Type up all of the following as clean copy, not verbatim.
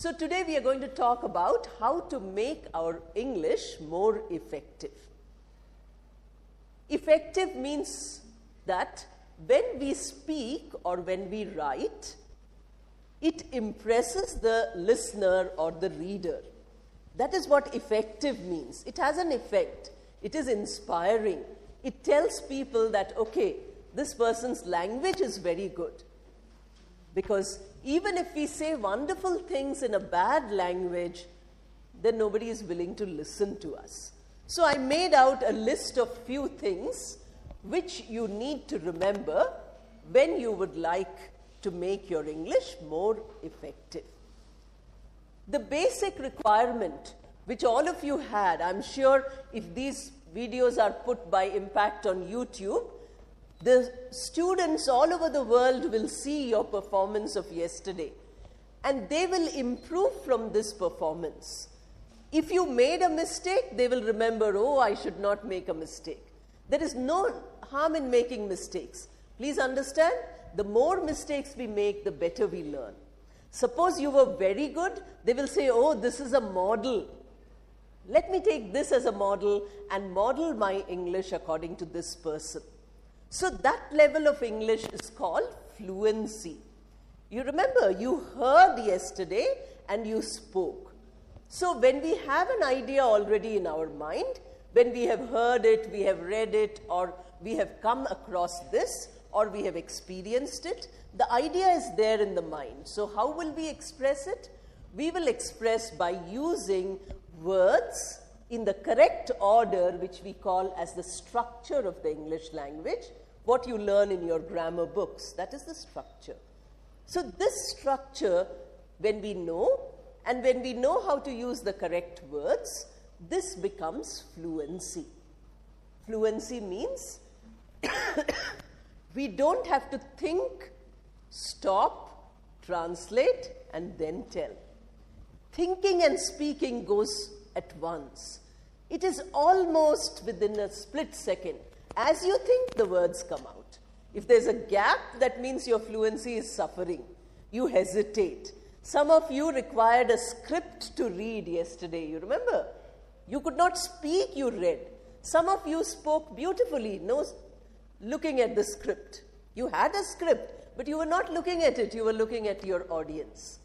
So today we are going to talk about how to make our English more effective. Effective means that when we speak or when we write, it impresses the listener or the reader. That is what effective means. It has an effect. It is inspiring. It tells people that, okay, this person's language is very good. Because even if we say wonderful things in a bad language, then nobody is willing to listen to us. So I made out a list of few things which you need to remember when you would like to make your English more effective. The basic requirement which all of you had, I'm sure if these videos are put by Impact on YouTube, the students all over the world will see your performance of yesterday and they will improve from this performance. If you made a mistake, they will remember, oh, I should not make a mistake. There is no harm in making mistakes. Please understand, the more mistakes we make, the better we learn. Suppose you were very good, they will say, oh, this is a model. Let me take this as a model and model my English according to this person. So that level of English is called fluency. You remember, you heard yesterday and you spoke. So when we have an idea already in our mind, when we have heard it, we have read it, or we have come across this, or we have experienced it, the idea is there in the mind. So how will we express it? We will express by using words in the correct order, which we call as the structure of the English language, what you learn in your grammar books. That is the structure. So this structure, when we know, and when we know how to use the correct words, this becomes fluency. Fluency means we don't have to think, stop, translate, and then tell. Thinking and speaking goes at once. It is almost within a split second. As you think, the words come out. If there's a gap, that means your fluency is suffering. You hesitate. Some of you required a script to read yesterday, you remember? You could not speak, you read. Some of you spoke beautifully, no looking at the script. You had a script, but you were not looking at it, you were looking at your audience.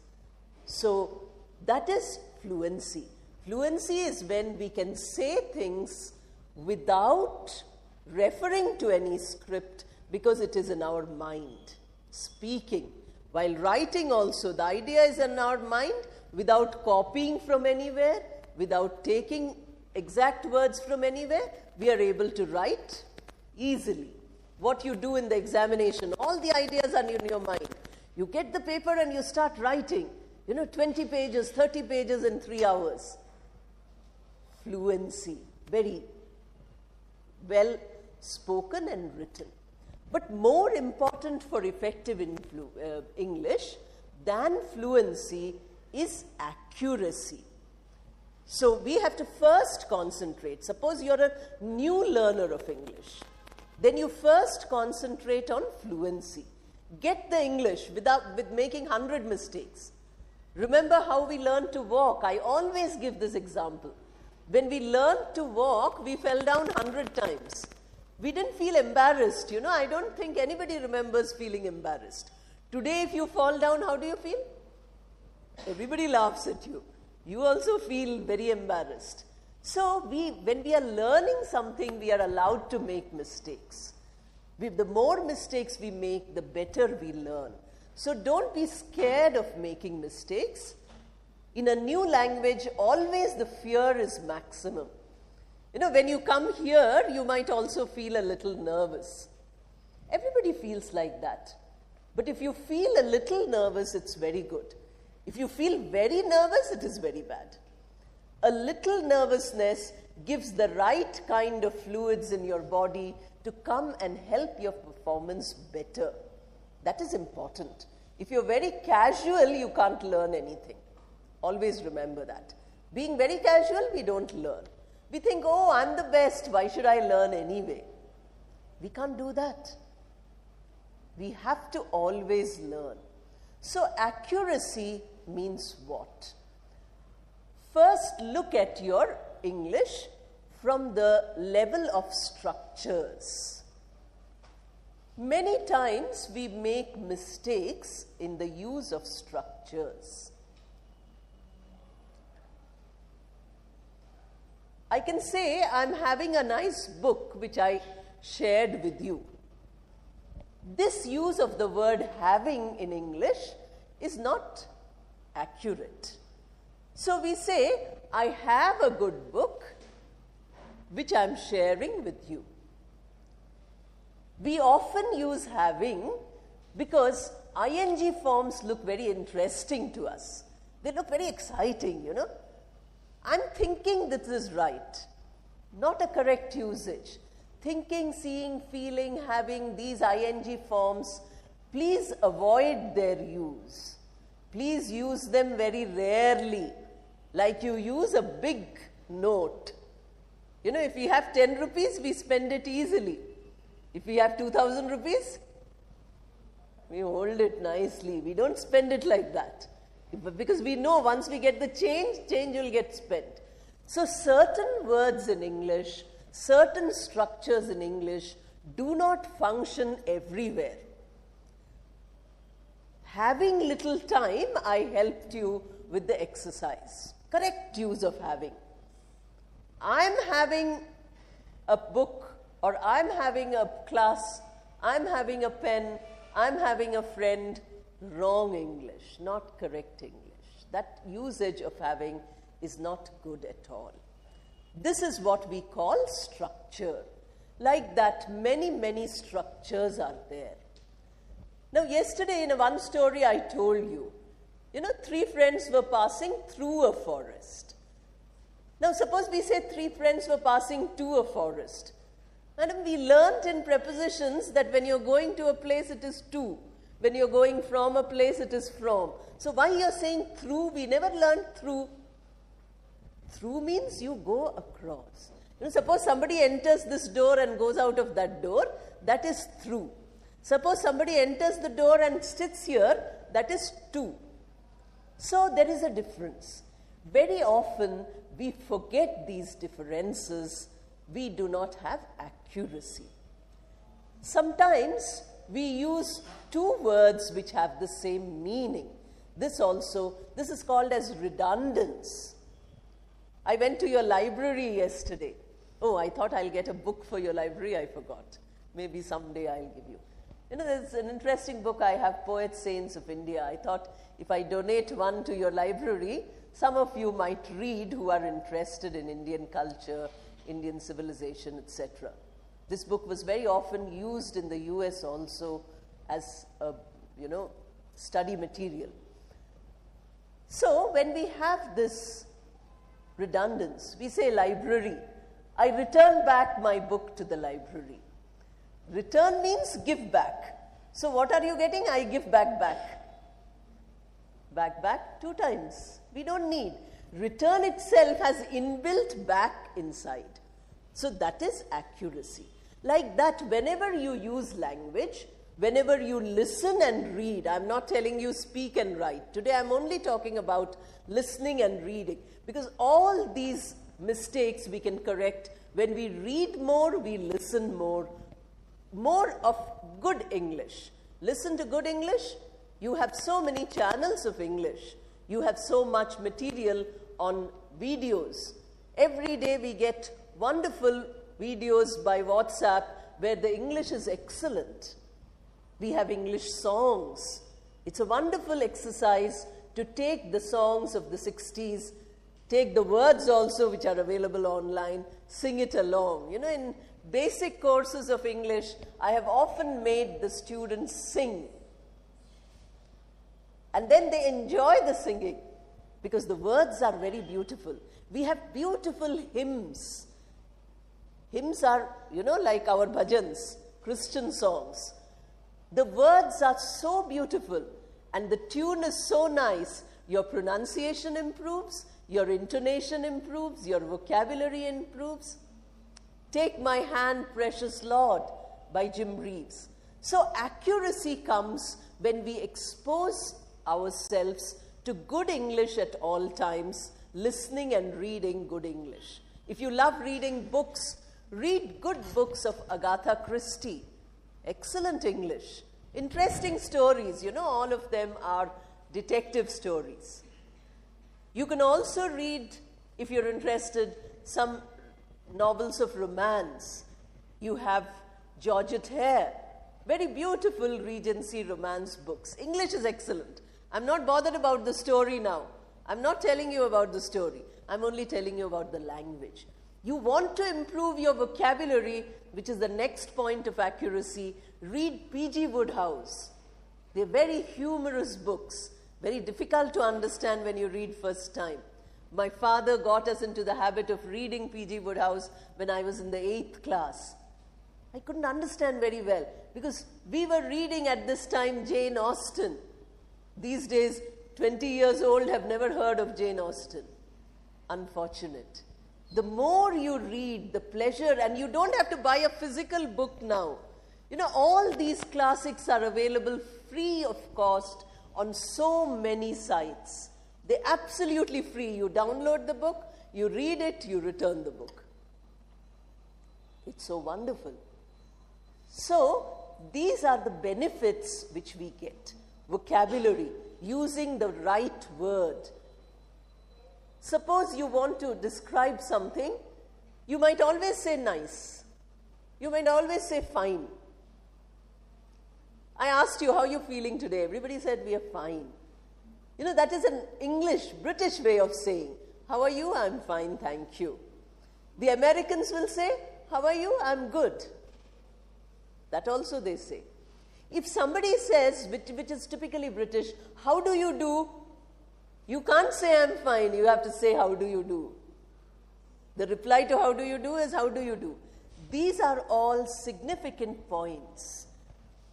So that is fluency. Fluency is when we can say things without referring to any script because it is in our mind. Speaking. While writing also, the idea is in our mind without copying from anywhere, without taking exact words from anywhere, we are able to write easily. What you do in the examination, all the ideas are in your mind. You get the paper and you start writing, 20 pages, 30 pages in 3 hours. Fluency, very well spoken and written. But more important for effective English than fluency is accuracy. So we have to first concentrate. Suppose you're a new learner of English. Then you first concentrate on fluency. Get the English with making 100 mistakes. Remember how we learned to walk. I always give this example. When we learned to walk, we fell down 100 times. We didn't feel embarrassed. I don't think anybody remembers feeling embarrassed. Today, if you fall down, how do you feel? Everybody laughs at you. You also feel very embarrassed. So when we are learning something, we are allowed to make mistakes. The more mistakes we make, the better we learn. So don't be scared of making mistakes. In a new language, always the fear is maximum. When you come here, you might also feel a little nervous. Everybody feels like that. But if you feel a little nervous, it's very good. If you feel very nervous, it is very bad. A little nervousness gives the right kind of fluids in your body to come and help your performance better. That is important. If you're very casual, you can't learn anything. Always remember that. Being very casual, we don't learn. We think, oh, I'm the best, why should I learn anyway? We can't do that. We have to always learn. So accuracy means what? First, look at your English from the level of structures. Many times we make mistakes in the use of structures. I can say I'm having a nice book which I shared with you. This use of the word having in English is not accurate. So we say, I have a good book which I'm sharing with you. We often use having because ing forms look very interesting to us. They look very exciting, you know. I'm thinking this is right, not a correct usage. Thinking, seeing, feeling, having, these ing forms, please avoid their use. Please use them very rarely, like you use a big note. You know, if we have 10 rupees, we spend it easily. If we have 2,000 rupees, we hold it nicely. We don't spend it like that. Because we know once we get the change will get spent. So certain words in English, certain structures in English do not function everywhere. Having little time, I helped you with the exercise. Correct use of having. I'm having a book, or I'm having a class, I'm having a pen, I'm having a friend. Wrong English, not correct English. That usage of having is not good at all. This is what we call structure. Like that, many structures are there. Now, yesterday in one story I told you, three friends were passing through a forest. Now, suppose we say three friends were passing to a forest. Madam, we learnt in prepositions that when you're going to a place, it is to. When you're going from a place, it is from. So why you're saying through? We never learned through. Through means you go across. Suppose somebody enters this door and goes out of that door, that is through. Suppose somebody enters the door and sits here, that is to. So there is a difference. Very often we forget these differences. We do not have accuracy. Sometimes we use two words which have the same meaning. This is called as redundance. I went to your library yesterday. Oh, I thought I'll get a book for your library. I forgot. Maybe someday I'll give you. There's an interesting book I have, Poet Saints of India. I thought if I donate one to your library, some of you might read who are interested in Indian culture, Indian civilization, etc. This book was very often used in the US also as a, study material. So when we have this redundance, we say library. I return back my book to the library. Return means give back. So what are you getting? I give back. Back 2 times. We don't need. Return itself has inbuilt back inside. So that is accuracy. Like that, whenever you use language, whenever you listen and read, I'm not telling you speak and write. Today I'm only talking about listening and reading, because all these mistakes we can correct when we read more, we listen more of good English. Listen to good English. You have so many channels of English. You have so much material on videos. Every day we get wonderful videos by WhatsApp where the English is excellent. We have English songs. It's a wonderful exercise to take the songs of the 60s, take the words also which are available online, sing it along. In basic courses of English, I have often made the students sing. And then they enjoy the singing because the words are very beautiful. We have beautiful hymns. Hymns are, like our bhajans, Christian songs. The words are so beautiful and the tune is so nice. Your pronunciation improves, your intonation improves, your vocabulary improves. Take My Hand, Precious Lord by Jim Reeves. So accuracy comes when we expose ourselves to good English at all times, listening and reading good English. If you love reading books, read good books of Agatha Christie. Excellent English. Interesting stories, all of them are detective stories. You can also read, if you're interested, some novels of romance. You have Georgette Hare, very beautiful Regency romance books. English is excellent. I'm not bothered about the story now. I'm not telling you about the story. I'm only telling you about the language. You want to improve your vocabulary, which is the next point of accuracy. Read P.G. Wodehouse. They're very humorous books, very difficult to understand when you read first time. My father got us into the habit of reading P.G. Wodehouse when I was in the 8th class. I couldn't understand very well because we were reading at this time Jane Austen. These days, 20 years old have never heard of Jane Austen. Unfortunate. The more you read, the pleasure, and you don't have to buy a physical book now. All these classics are available free of cost on so many sites. They're absolutely free. You download the book, you read it, you return the book. It's so wonderful. So, these are the benefits which we get. Vocabulary, using the right word. Suppose you want to describe something, you might always say nice. You might always say fine. I asked you, how are you feeling today? Everybody said, we are fine. That is an English, British way of saying, how are you? I'm fine, thank you. The Americans will say, how are you? I'm good. That also they say. If somebody says, which is typically British, how do you do? You can't say I'm fine, you have to say how do you do. The reply to how do you do is how do you do. These are all significant points.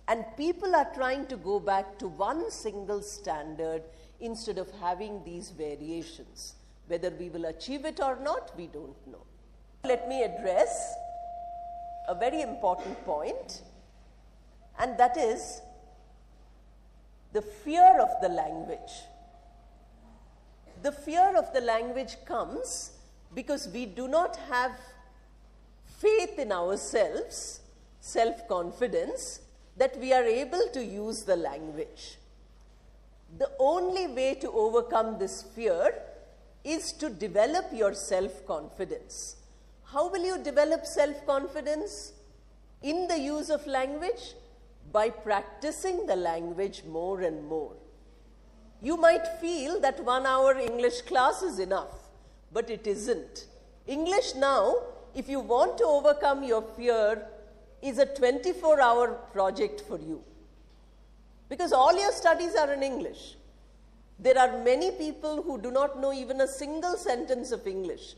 And people are trying to go back to one single standard instead of having these variations. Whether we will achieve it or not, we don't know. Let me address a very important point, and that is the fear of the language. The fear of the language comes because we do not have faith in ourselves, self-confidence, that we are able to use the language. The only way to overcome this fear is to develop your self-confidence. How will you develop self-confidence in the use of language? By practicing the language more and more. You might feel that 1 hour English class is enough, but it isn't. English now, if you want to overcome your fear, is a 24-hour project for you. Because all your studies are in English. There are many people who do not know even a single sentence of English.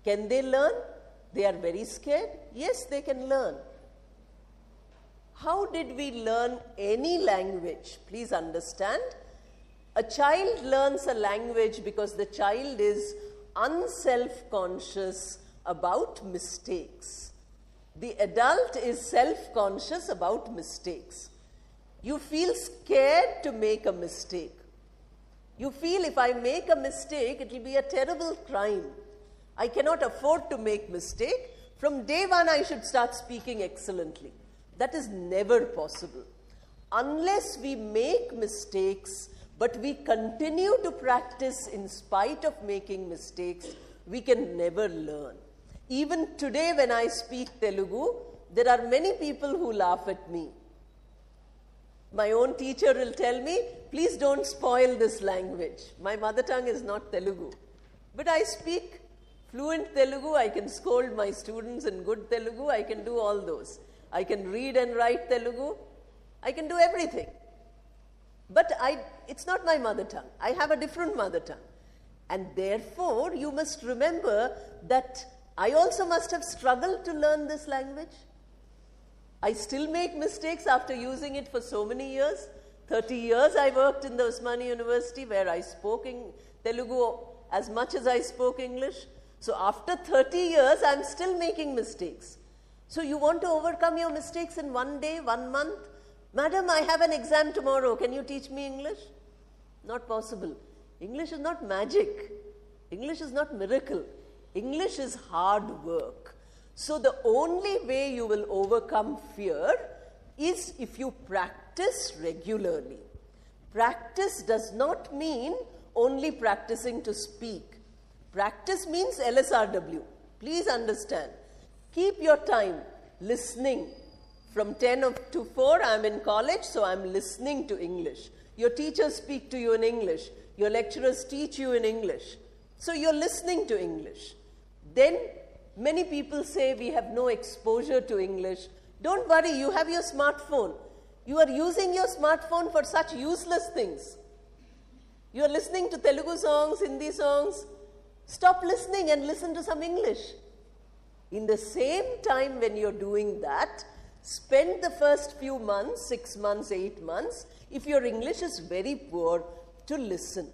Can they learn? They are very scared. Yes, they can learn. How did we learn any language? Please understand. A child learns a language because the child is unself-conscious about mistakes. The adult is self-conscious about mistakes. You feel scared to make a mistake. You feel if I make a mistake, it will be a terrible crime. I cannot afford to make mistake. From day one, I should start speaking excellently. That is never possible. Unless we make mistakes, but we continue to practice in spite of making mistakes, we can never learn. Even today when I speak Telugu, there are many people who laugh at me. My own teacher will tell me, please don't spoil this language. My mother tongue is not Telugu. But I speak fluent Telugu. I can scold my students in good Telugu. I can do all those. I can read and write Telugu. I can do everything. But it's not my mother tongue. I have a different mother tongue. And therefore, you must remember that I also must have struggled to learn this language. I still make mistakes after using it for so many years. 30 years I worked in the Osmani University where I spoke in Telugu as much as I spoke English. So after 30 years, I'm still making mistakes. So you want to overcome your mistakes in 1 day, 1 month? Madam, I have an exam tomorrow. Can you teach me English? Not possible. English is not magic. English is not miracle. English is hard work. So the only way you will overcome fear is if you practice regularly. Practice does not mean only practicing to speak. Practice means LSRW. Please understand. Keep your time listening. From 10 to 4, I'm in college, so I'm listening to English. Your teachers speak to you in English. Your lecturers teach you in English. So you're listening to English. Then many people say we have no exposure to English. Don't worry, you have your smartphone. You are using your smartphone for such useless things. You are listening to Telugu songs, Hindi songs. Stop listening and listen to some English. In the same time when you're doing that, spend the first few months, 6 months, 8 months, if your English is very poor, to listen.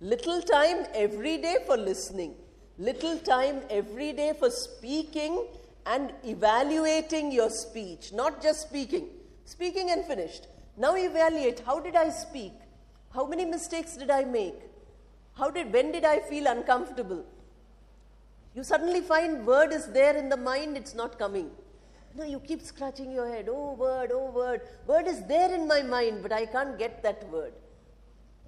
Little time every day for listening. Little time every day for speaking and evaluating your speech. Not just speaking. Speaking and finished. Now evaluate, how did I speak? How many mistakes did I make? When did I feel uncomfortable? You suddenly find word is there in the mind, it's not coming. No, you keep scratching your head. Oh, word, oh, word. Word is there in my mind, but I can't get that word.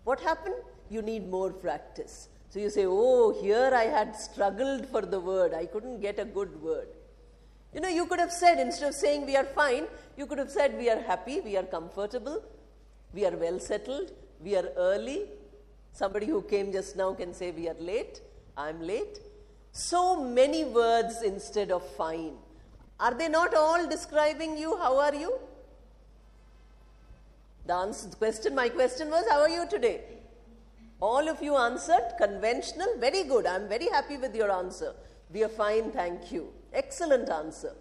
What happened? You need more practice. So you say, oh, here I had struggled for the word. I couldn't get a good word. You know, you could have said, instead of saying we are fine, you could have said we are happy, we are comfortable, we are well settled, we are early. Somebody who came just now can say we are late, I'm late. So many words instead of fine. Are they not all describing you? How are you? My question was, how are you today? All of you answered, conventional, very good. I'm very happy with your answer. We are fine, thank you. Excellent answer.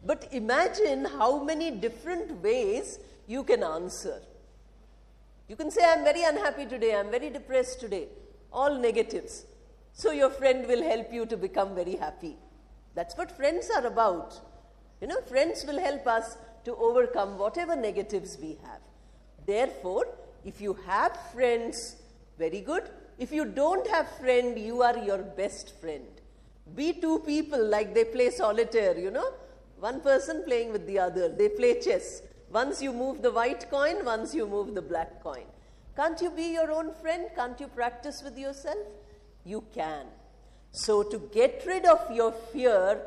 But imagine how many different ways you can answer. You can say, I'm very unhappy today, I'm very depressed today. All negatives. So your friend will help you to become very happy. That's what friends are about. You know, friends will help us to overcome whatever negatives we have. Therefore, if you have friends, very good. If you don't have friend, you are your best friend. Be two people like they play solitaire, you know. One person playing with the other. They play chess. Once you move the white coin, once you move the black coin. Can't you be your own friend? Can't you practice with yourself? You can. So to get rid of your fear,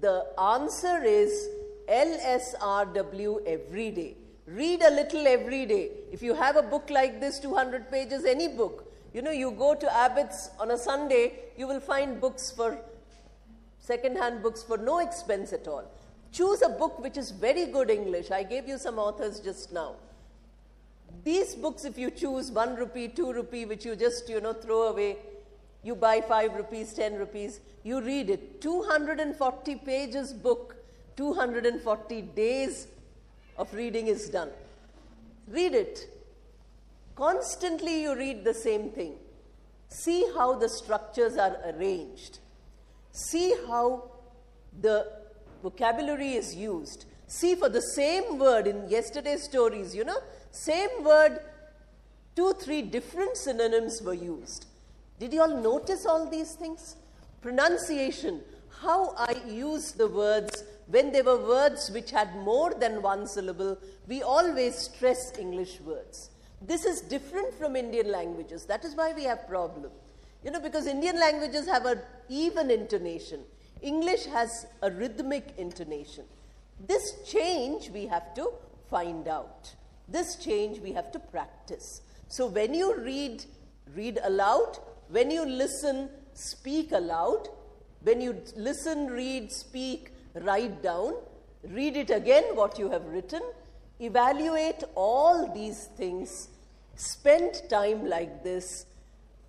the answer is LSRW every day. Read a little every day. If you have a book like this, 200 pages, any book, you know, you go to Abbott's on a Sunday, you will find books second-hand books for no expense at all. Choose a book which is very good English. I gave you some authors just now. These books, if you choose 1 rupee, 2 rupee, which you just, you know, throw away, you buy 5 rupees, 10 rupees, you read it. 240 pages book, 240 days of reading is done. Read it. Constantly you read the same thing. See how the structures are arranged. See how the vocabulary is used. See, for the same word in yesterday's stories, you know, same word, 2-3 different synonyms were used. Did you all notice all these things? Pronunciation, how I use the words. When there were words which had more than one syllable, we always stress English words. This is different from Indian languages. That is why we have problem. You know, because Indian languages have an even intonation. English has a rhythmic intonation. This change we have to find out. This change we have to practice. So when you read aloud. When you listen, speak aloud. When you listen, read, speak, write down. Read it again, what you have written. Evaluate all these things. Spend time like this,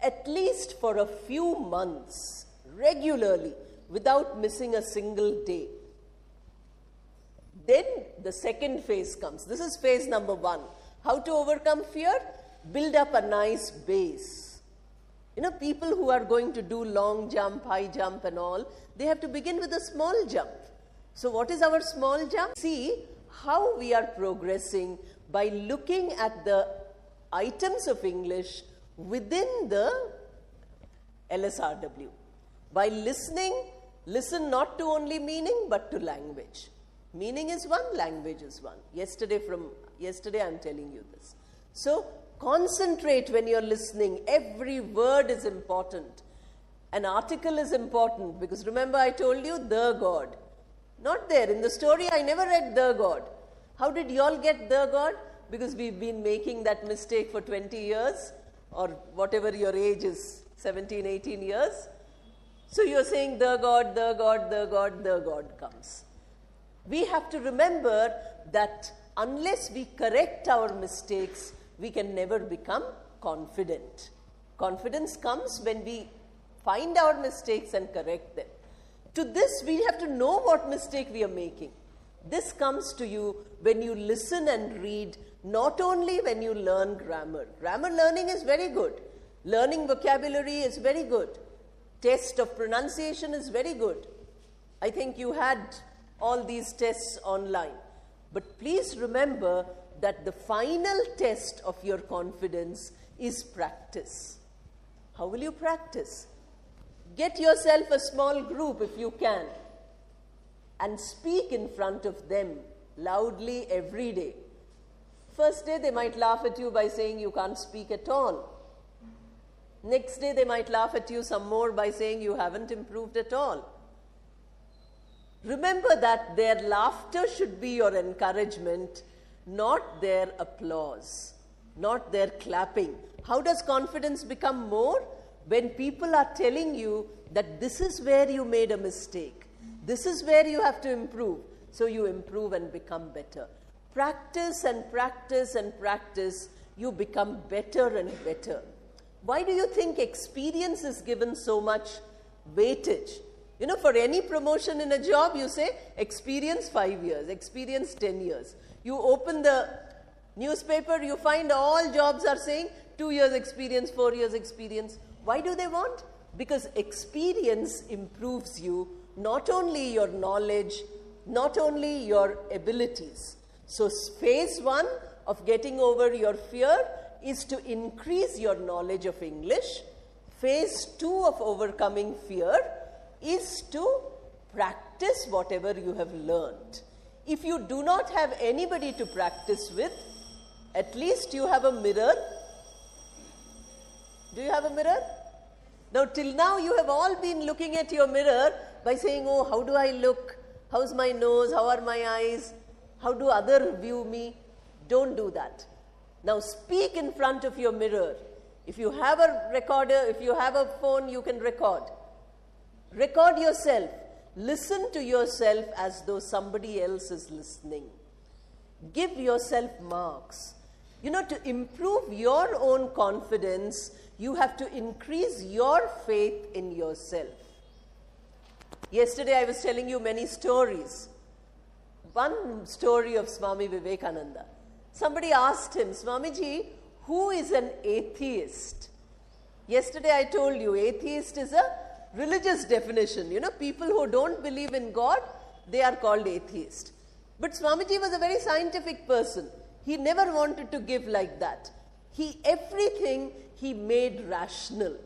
at least for a few months, regularly, without missing a single day. Then the second phase comes. This is phase number 1. How to overcome fear? Build up a nice base. You know, people who are going to do long jump, high jump and all, they have to begin with a small jump. So what is our small jump? See how we are progressing by looking at the items of English within the LSRW. By listening, listen not to only meaning but to language. Meaning is one, language is one. Yesterday I'm telling you this. So concentrate when you're listening. Every word is important. An article is important because remember I told you the God. Not there. In the story I never read the God. How did you all get the God? Because we've been making that mistake for 20 years or whatever your age is, 17, 18 years. So you're saying the God, the God, the God, the God comes. We have to remember that unless we correct our mistakes, we can never become confident. Confidence comes when we find our mistakes and correct them. To this, we have to know what mistake we are making. This comes to you when you listen and read, not only when you learn grammar. Grammar learning is very good. Learning vocabulary is very good. Test of pronunciation is very good. I think you had all these tests online. But please remember that the final test of your confidence is practice. How will you practice? Get yourself a small group if you can and speak in front of them loudly every day. First day they might laugh at you by saying you can't speak at all. Next day they might laugh at you some more by saying you haven't improved at all. Remember that their laughter should be your encouragement, not their applause, not their clapping. How does confidence become more? When people are telling you that this is where you made a mistake, this is where you have to improve, so you improve and become better. Practice and practice and practice, you become better and better. Why do you think experience is given so much weightage? You know, for any promotion in a job, you say experience 5 years, experience 10 years. You open the newspaper, you find all jobs are saying 2 years experience, 4 years experience. Why do they want? Because experience improves you, not only your knowledge, not only your abilities. So phase 1 of getting over your fear is to increase your knowledge of English. Phase 2 of overcoming fear is to practice whatever you have learned. If you do not have anybody to practice with, at least you have a mirror. Do you have a mirror? Now, till now, you have all been looking at your mirror by saying, oh, how do I look? How's my nose? How are my eyes? How do others view me? Don't do that. Now, speak in front of your mirror. If you have a recorder, if you have a phone, you can record. Record yourself. Listen to yourself as though somebody else is listening. Give yourself marks. You know, to improve your own confidence, you have to increase your faith in yourself. Yesterday I was telling you many stories. One story of Swami Vivekananda. Somebody asked him, Swamiji, who is an atheist? Yesterday I told you, atheist is a religious definition. You know, people who don't believe in God, they are called atheist. But Swamiji was a very scientific person. He never wanted to give like that. Everything he made rational.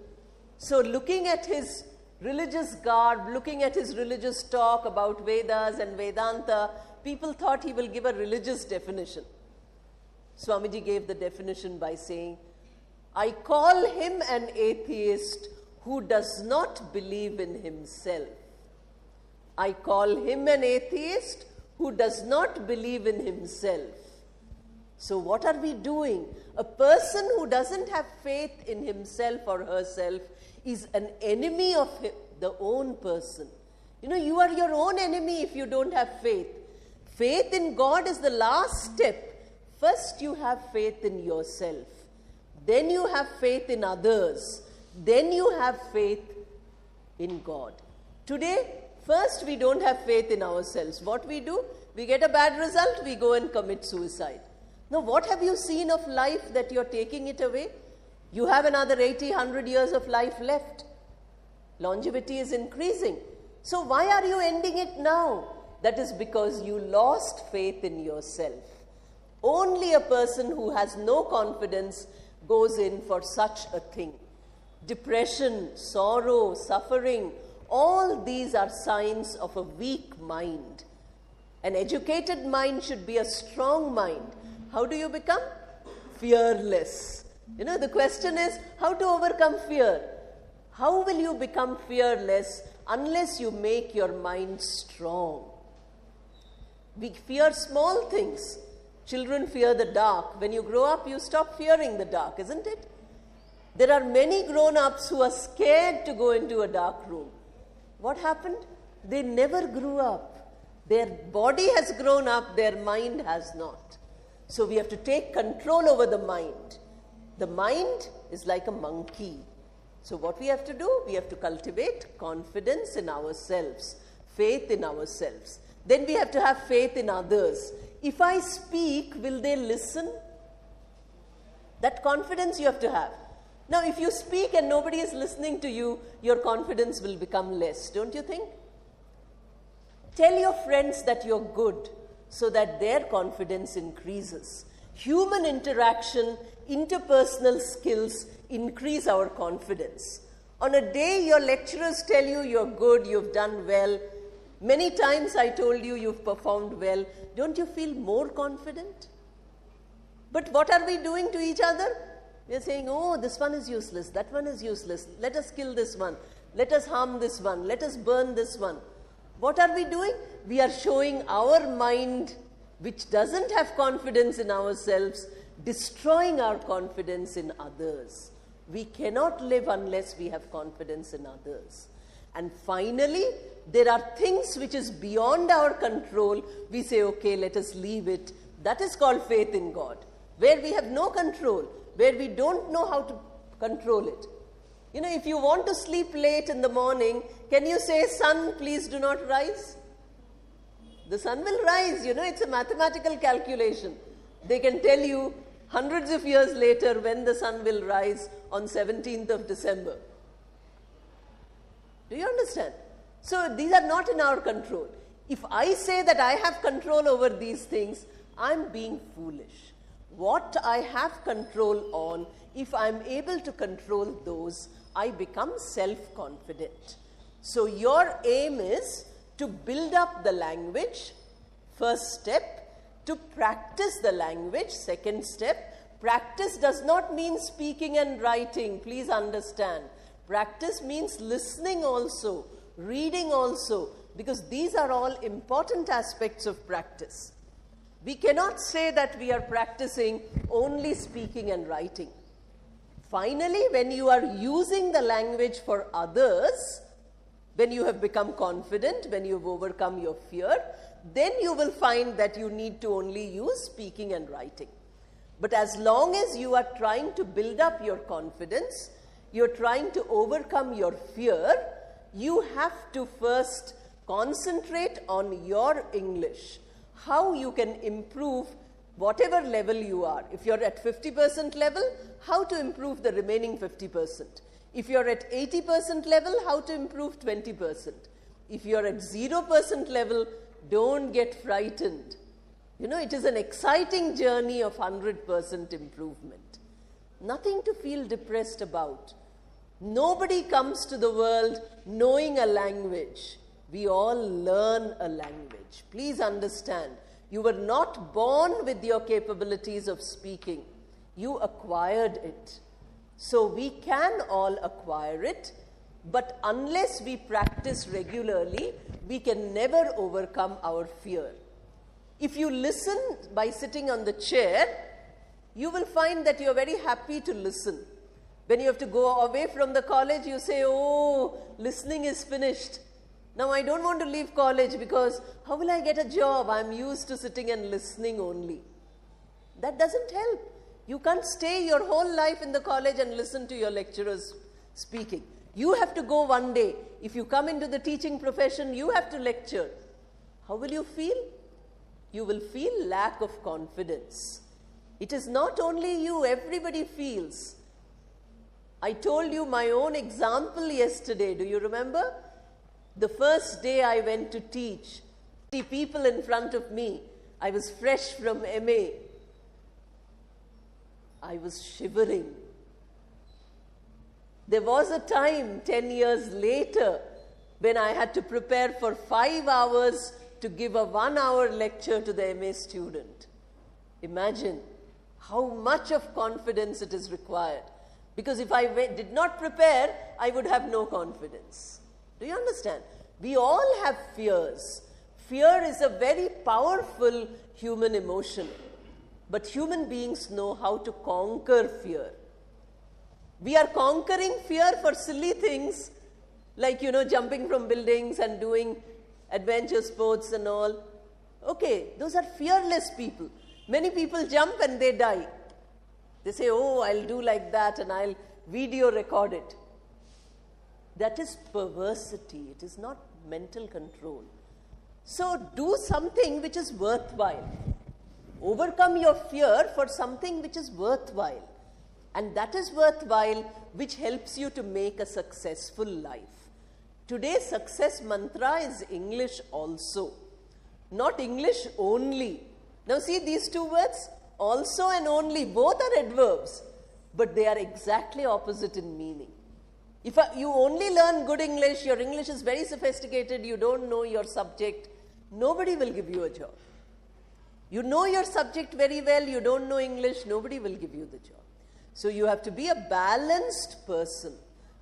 So looking at his religious garb, looking at his religious talk about Vedas and Vedanta, people thought he will give a religious definition. Swamiji gave the definition by saying, I call him an atheist who does not believe in himself. I call him an atheist who does not believe in himself. So what are we doing? A person who doesn't have faith in himself or herself is an enemy of the own person. You know, you are your own enemy if you don't have faith. Faith in God is the last step. First you have faith in yourself. Then you have faith in others. Then you have faith in God. Today, first we don't have faith in ourselves. What we do? We get a bad result, we go and commit suicide. Now, what have you seen of life that you're taking it away? You have another 80, 100 years of life left. Longevity is increasing. So why are you ending it now? That is because you lost faith in yourself. Only a person who has no confidence goes in for such a thing. Depression, sorrow, suffering, all these are signs of a weak mind. An educated mind should be a strong mind. How do you become? Fearless. You know, the question is how to overcome fear. How will you become fearless unless you make your mind strong? We fear small things. Children fear the dark. When you grow up, you stop fearing the dark, isn't it? There are many grown-ups who are scared to go into a dark room. What happened? They never grew up. Their body has grown up, their mind has not. So we have to take control over the mind. The mind is like a monkey. So what we have to do? We have to cultivate confidence in ourselves, faith in ourselves. Then we have to have faith in others. If I speak, will they listen? That confidence you have to have. Now, if you speak and nobody is listening to you, your confidence will become less, don't you think? Tell your friends that you're good so that their confidence increases. Human interaction, interpersonal skills increase our confidence. On a day your lecturers tell you you're good, you've done well, many times I told you you've performed well, don't you feel more confident? But what are we doing to each other? We are saying, oh, this one is useless, that one is useless, let us kill this one, let us harm this one, let us burn this one. What are we doing? We are showing our mind, which doesn't have confidence in ourselves, destroying our confidence in others. We cannot live unless we have confidence in others. And finally, there are things which is beyond our control. We say, okay, let us leave it. That is called faith in God, where we have no control, where we don't know how to control it. You know, if you want to sleep late in the morning, can you say, sun, please do not rise? The sun will rise, you know, it's a mathematical calculation. They can tell you hundreds of years later when the sun will rise on 17th of December. Do you understand? So these are not in our control. If I say that I have control over these things, I'm being foolish. What I have control on, if I'm able to control those, I become self-confident. So your aim is to build up the language, first step, to practice the language, second step. Practice does not mean speaking and writing, please understand. Practice means listening also, reading also, because these are all important aspects of practice. We cannot say that we are practicing only speaking and writing. Finally, when you are using the language for others, when you have become confident, when you have overcome your fear, then you will find that you need to only use speaking and writing. But as long as you are trying to build up your confidence, you're trying to overcome your fear, you have to first concentrate on your English. How you can improve whatever level you are. If you're at 50% level, how to improve the remaining 50%. If you're at 80% level, how to improve 20%. If you're at 0% level, don't get frightened. You know, it is an exciting journey of 100% improvement. Nothing to feel depressed about. Nobody comes to the world knowing a language. We all learn a language. Please understand, you were not born with your capabilities of speaking. You acquired it. So we can all acquire it, but unless we practice regularly, we can never overcome our fear. If you listen by sitting on the chair, you will find that you're very happy to listen. When you have to go away from the college, you say, oh, listening is finished. Now I don't want to leave college because how will I get a job? I'm used to sitting and listening only. That doesn't help. You can't stay your whole life in the college and listen to your lecturers speaking. You have to go one day. If you come into the teaching profession, you have to lecture. How will you feel? You will feel lack of confidence. It is not only you, everybody feels. I told you my own example yesterday. Do you remember? The first day I went to teach, 50 people in front of me. I was fresh from MA. I was shivering. There was a time 10 years later when I had to prepare for 5 hours to give a 1-hour lecture to the MA student. Imagine how much of confidence it is required. Because if I did not prepare, I would have no confidence. Do you understand? We all have fears. Fear is a very powerful human emotion. But human beings know how to conquer fear. We are conquering fear for silly things like, jumping from buildings and doing adventure sports and all. Okay, those are fearless people. Many people jump and they die. They say, oh, I'll do like that and I'll video record it. That is perversity. It is not mental control. So do something which is worthwhile. Overcome your fear for something which is worthwhile. And that is worthwhile, which helps you to make a successful life. Today's success mantra is English also. Not English only. Now see these two words, also and only, both are adverbs, but they are exactly opposite in meaning. If you only learn good English, your English is very sophisticated, you don't know your subject, nobody will give you a job. You know your subject very well, you don't know English, nobody will give you the job. So you have to be a balanced person,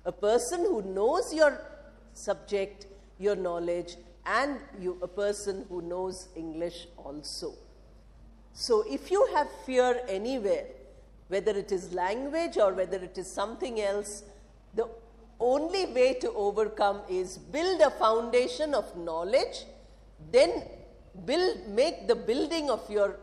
a person who knows your subject, your knowledge, and a person who knows English also. So if you have fear anywhere, whether it is language or whether it is something else, the only way to overcome is build a foundation of knowledge, then make the building of your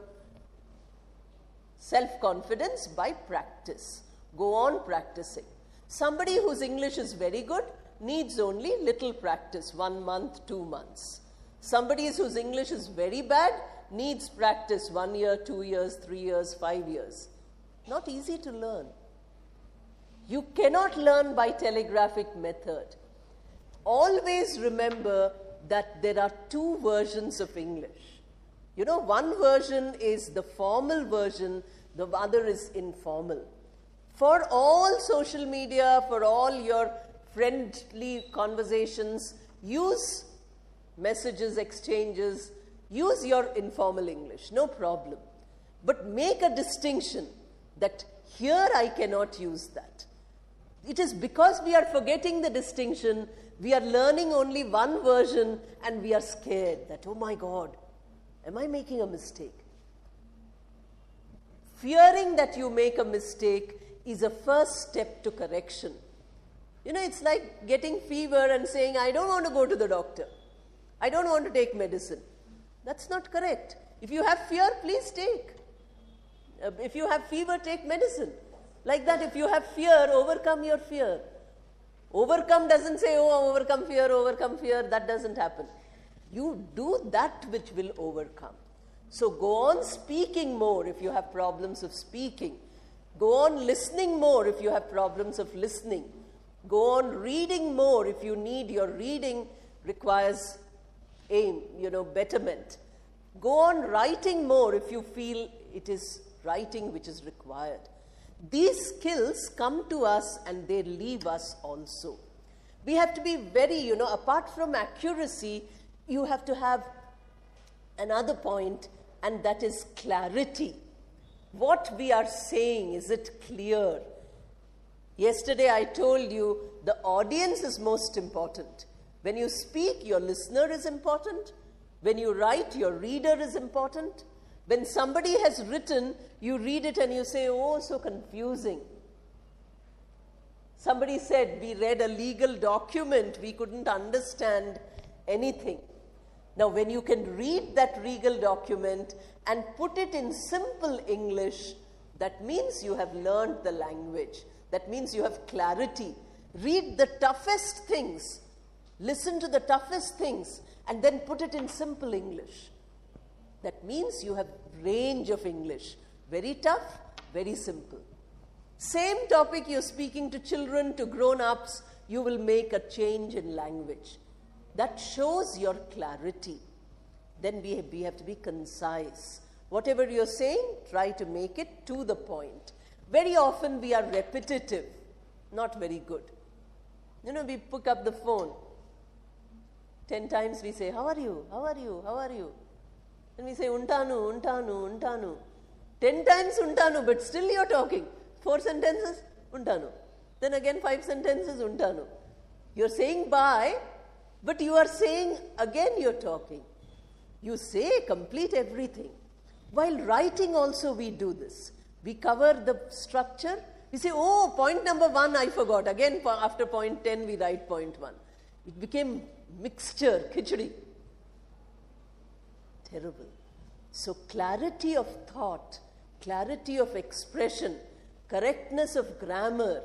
self-confidence by practice. Go on practicing. Somebody whose English is very good needs only little practice, 1 month, 2 months. Somebody whose English is very bad needs practice 1 year, 2 years, 3 years, 5 years. Not easy to learn. You cannot learn by telegraphic method. Always remember that there are 2 versions of English. One version is the formal version, the other is informal. For all social media, for all your friendly conversations, use messages, exchanges, use your informal English, no problem. But make a distinction that here I cannot use that. It is because we are forgetting the distinction, we are learning only one version and we are scared that, oh my God, am I making a mistake? Fearing that you make a mistake is a first step to correction. It's like getting fever and saying, I don't want to go to the doctor. I don't want to take medicine. That's not correct. If you have fear, please take. If you have fever, take medicine. Like that, if you have fear, overcome your fear. Overcome doesn't say, oh, overcome fear, that doesn't happen. You do that which will overcome. So go on speaking more if you have problems of speaking. Go on listening more if you have problems of listening. Go on reading more if you need your reading requires betterment. Go on writing more if you feel it is writing which is required. These skills come to us and they leave us also. We have to be very, apart from accuracy, you have to have another point, and that is clarity. What we are saying, is it clear? Yesterday I told you the audience is most important. When you speak, your listener is important. When you write, your reader is important. When somebody has written, you read it and you say, oh, so confusing. Somebody said, we read a legal document, we couldn't understand anything. Now, when you can read that legal document and put it in simple English, that means you have learned the language. That means you have clarity. Read the toughest things, listen to the toughest things, and then put it in simple English. That means you have range of English. Very tough, very simple. Same topic you're speaking to children, to grown-ups, you will make a change in language. That shows your clarity. Then we have to be concise. Whatever you're saying, try to make it to the point. Very often we are repetitive, not very good. You know, we pick up the phone. 10 times we say, how are you? How are you? How are you? Then we say, untanu, untanu, untanu. 10 times untanu, but still you're talking. 4 sentences, untanu. Then again 5 sentences, untanu. You're saying bye, but you are saying again you're talking. You say, complete everything. While writing also we do this. We cover the structure. We say, oh, point number 1 I forgot. Again, after point 10 we write point 1. It became mixture, khichdi. Terrible. So clarity of thought, clarity of expression, correctness of grammar,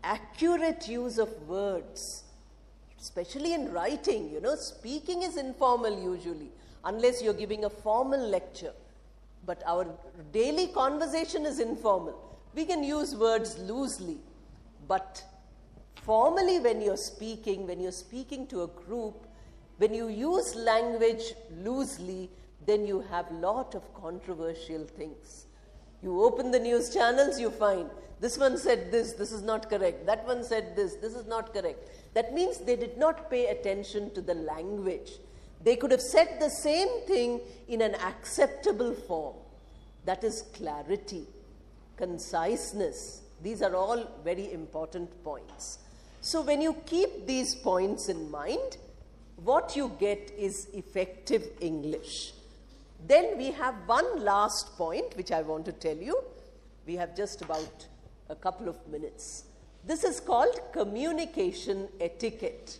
accurate use of words, especially in writing. You know, speaking is informal usually, unless you're giving a formal lecture. But our daily conversation is informal. We can use words loosely, but formally when you're speaking to a group, when you use language loosely, then you have lot of controversial things. You open the news channels, you find this one said this is not correct. That one said this is not correct. That means they did not pay attention to the language. They could have said the same thing in an acceptable form. That is clarity, conciseness. These are all very important points. So when you keep these points in mind, what you get is effective English. Then we have one last point which I want to tell you. We have just about a couple of minutes. This is called communication etiquette.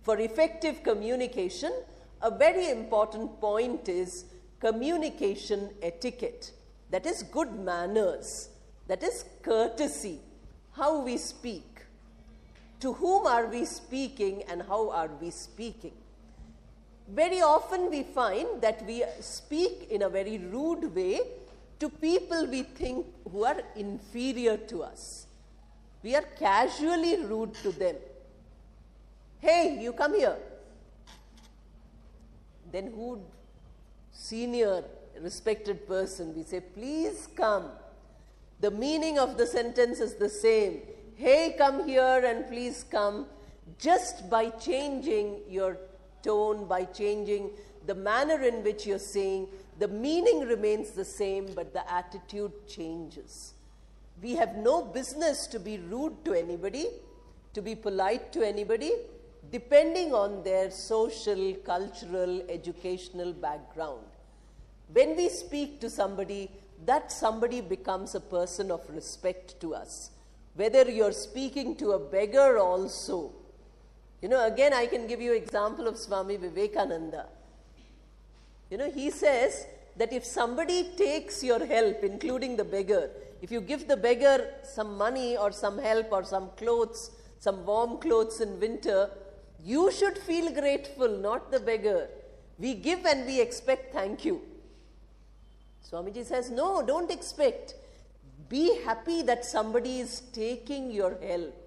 For effective communication, a very important point is communication etiquette. That is good manners. That is courtesy. How we speak. To whom are we speaking and how are we speaking? Very often we find that we speak in a very rude way to people we think who are inferior to us. We are casually rude to them. Hey, you come here. Then who, senior, respected person, we say, please come. The meaning of the sentence is the same. Hey, come here and please come. Just by changing your tone, by changing the manner in which you're saying, the meaning remains the same, but the attitude changes. We have no business to be rude to anybody, to be polite to anybody, depending on their social, cultural, educational background. When we speak to somebody, that somebody becomes a person of respect to us. Whether you're speaking to a beggar also. You know, again, I can give you an example of Swami Vivekananda. You know, he says that if somebody takes your help, including the beggar, if you give the beggar some money or some help or some clothes, some warm clothes in winter, you should feel grateful, not the beggar. We give and we expect thank you. Swamiji says, no, don't expect. Be happy that somebody is taking your help.